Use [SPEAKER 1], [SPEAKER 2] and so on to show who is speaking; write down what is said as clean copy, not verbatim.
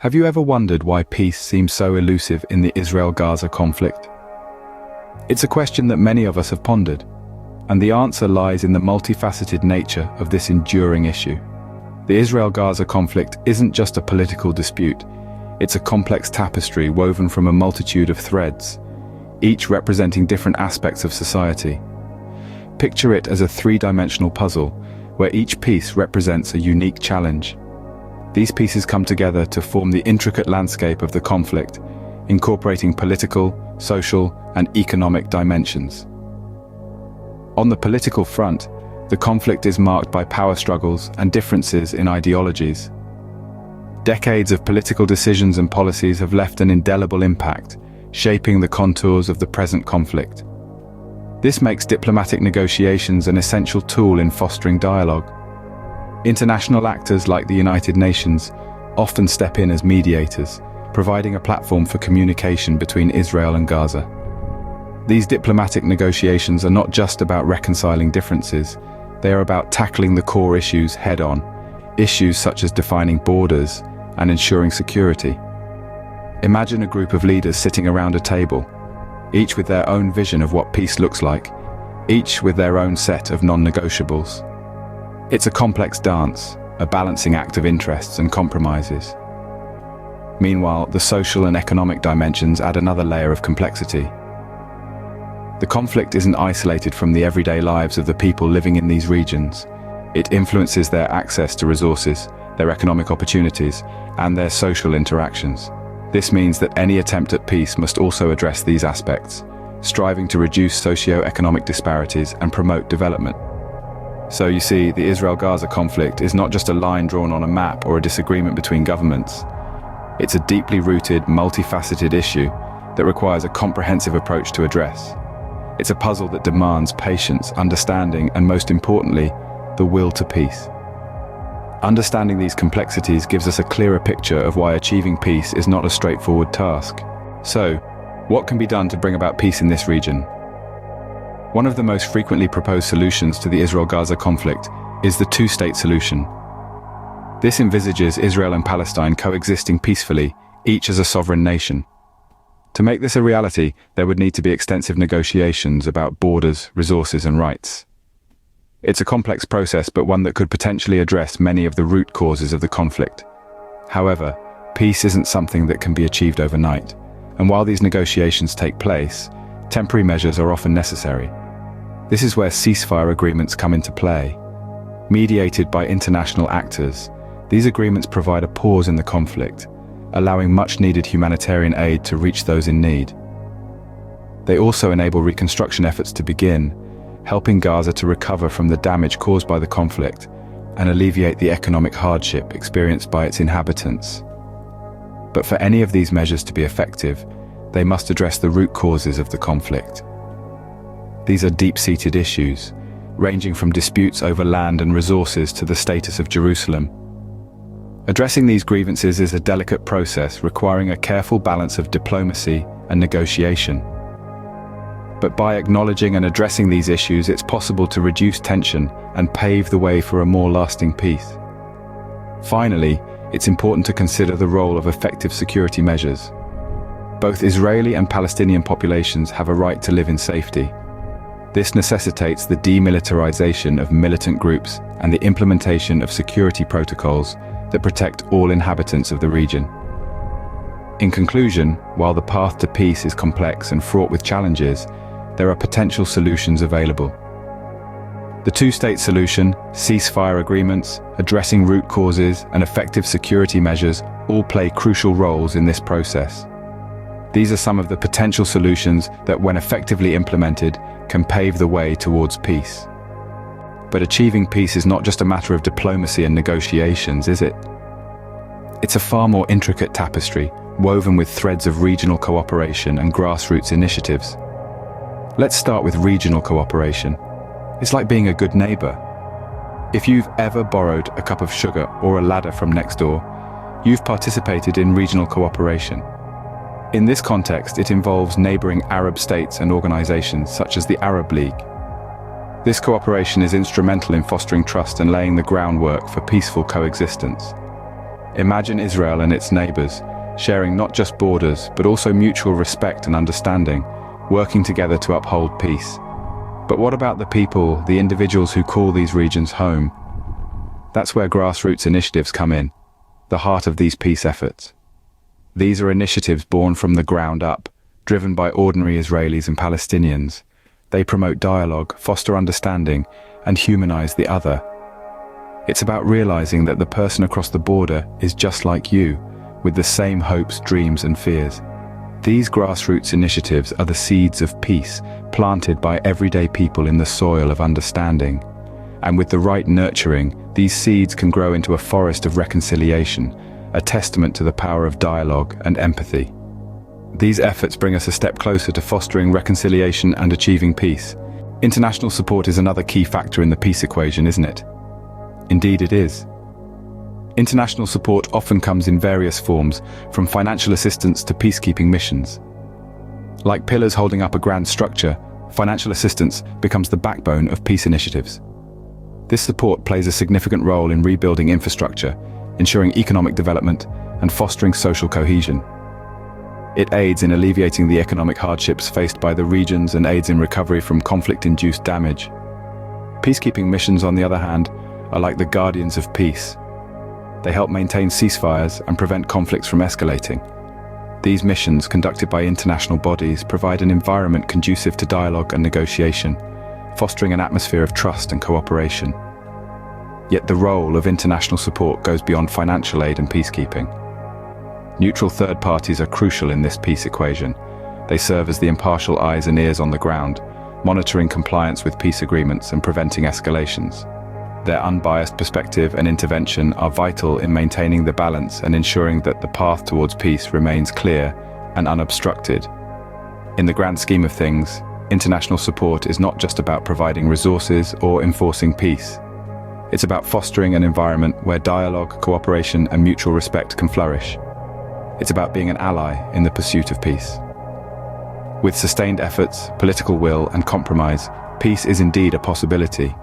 [SPEAKER 1] Have you ever wondered why peace seems so elusive in the Israel-Gaza conflict? It's a question that many of us have pondered, and the answer lies in the multifaceted nature of this enduring issue. The Israel-Gaza conflict isn't just a political dispute, it's a complex tapestry woven from a multitude of threads, each representing different aspects of society. Picture it as a three-dimensional puzzle, where each piece represents a unique challenge. These pieces come together to form the intricate landscape of the conflict, incorporating political, social, and economic dimensions. On the political front, the conflict is marked by power struggles and differences in ideologies. Decades of political decisions and policies have left an indelible impact, shaping the contours of the present conflict. This makes diplomatic negotiations an essential tool in fostering dialogue. International actors like the United Nations often step in as mediators, providing a platform for communication between Israel and Gaza. These diplomatic negotiations are not just about reconciling differences, they are about tackling the core issues head-on, issues such as defining borders and ensuring security. Imagine a group of leaders sitting around a table, each with their own vision of what peace looks like, each with their own set of non-negotiables. It's a complex dance, a balancing act of interests and compromises. Meanwhile, the social and economic dimensions add another layer of complexity. The conflict isn't isolated from the everyday lives of the people living in these regions. It influences their access to resources, their economic opportunities, and their social interactions. This means that any attempt at peace must also address these aspects, striving to reduce socio-economic disparities and promote development. So you see, the Israel-Gaza conflict is not just a line drawn on a map or a disagreement between governments. It's a deeply rooted, multifaceted issue that requires a comprehensive approach to address. It's a puzzle that demands patience, understanding, and most importantly, the will to peace. Understanding these complexities gives us a clearer picture of why achieving peace is not a straightforward task. So, what can be done to bring about peace in this region? One of the most frequently proposed solutions to the Israel-Gaza conflict is the two-state solution. This envisages Israel and Palestine coexisting peacefully, each as a sovereign nation. To make this a reality, there would need to be extensive negotiations about borders, resources, and rights. It's a complex process, but one that could potentially address many of the root causes of the conflict. However, peace isn't something that can be achieved overnight, and while these negotiations take place, temporary measures are often necessary. This is where ceasefire agreements come into play. Mediated by international actors, these agreements provide a pause in the conflict, allowing much-needed humanitarian aid to reach those in need. They also enable reconstruction efforts to begin, helping Gaza to recover from the damage caused by the conflict and alleviate the economic hardship experienced by its inhabitants. But for any of these measures to be effective, they must address the root causes of the conflict. These are deep-seated issues, ranging from disputes over land and resources to the status of Jerusalem. Addressing these grievances is a delicate process requiring a careful balance of diplomacy and negotiation. But by acknowledging and addressing these issues, it's possible to reduce tension and pave the way for a more lasting peace. Finally, it's important to consider the role of effective security measures. Both Israeli and Palestinian populations have a right to live in safety. This necessitates the demilitarization of militant groups and the implementation of security protocols that protect all inhabitants of the region. In conclusion, while the path to peace is complex and fraught with challenges, there are potential solutions available. The two-state solution, ceasefire agreements, addressing root causes, and effective security measures all play crucial roles in this process. These are some of the potential solutions that, when effectively implemented, can pave the way towards peace. But achieving peace is not just a matter of diplomacy and negotiations, is it? It's a far more intricate tapestry, woven with threads of regional cooperation and grassroots initiatives. Let's start with regional cooperation. It's like being a good neighbor. If you've ever borrowed a cup of sugar or a ladder from next door, you've participated in regional cooperation. In this context, it involves neighboring Arab states and organizations such as the Arab League. This cooperation is instrumental in fostering trust and laying the groundwork for peaceful coexistence. Imagine Israel and its neighbors, sharing not just borders, but also mutual respect and understanding, working together to uphold peace. But what about the people, the individuals who call these regions home? That's where grassroots initiatives come in, the heart of these peace efforts. These are initiatives born from the ground up, driven by ordinary Israelis and Palestinians. They promote dialogue, foster understanding, and humanize the other. It's about realizing that the person across the border is just like you, with the same hopes, dreams, and fears. These grassroots initiatives are the seeds of peace, planted by everyday people in the soil of understanding. And with the right nurturing, these seeds can grow into a forest of reconciliation, a testament to the power of dialogue and empathy. These efforts bring us a step closer to fostering reconciliation and achieving peace. International support is another key factor in the peace equation, isn't it? Indeed it is. International support often comes in various forms, from financial assistance to peacekeeping missions. Like pillars holding up a grand structure, financial assistance becomes the backbone of peace initiatives. This support plays a significant role in rebuilding infrastructure, ensuring economic development, and fostering social cohesion. It aids in alleviating the economic hardships faced by the regions and aids in recovery from conflict-induced damage. Peacekeeping missions, on the other hand, are like the guardians of peace. They help maintain ceasefires and prevent conflicts from escalating. These missions, conducted by international bodies, provide an environment conducive to dialogue and negotiation, fostering an atmosphere of trust and cooperation. Yet the role of international support goes beyond financial aid and peacekeeping. Neutral third parties are crucial in this peace equation. They serve as the impartial eyes and ears on the ground, monitoring compliance with peace agreements and preventing escalations. Their unbiased perspective and intervention are vital in maintaining the balance and ensuring that the path towards peace remains clear and unobstructed. In the grand scheme of things, international support is not just about providing resources or enforcing peace. It's about fostering an environment where dialogue, cooperation, and mutual respect can flourish. It's about being an ally in the pursuit of peace. With sustained efforts, political will, and compromise, peace is indeed a possibility.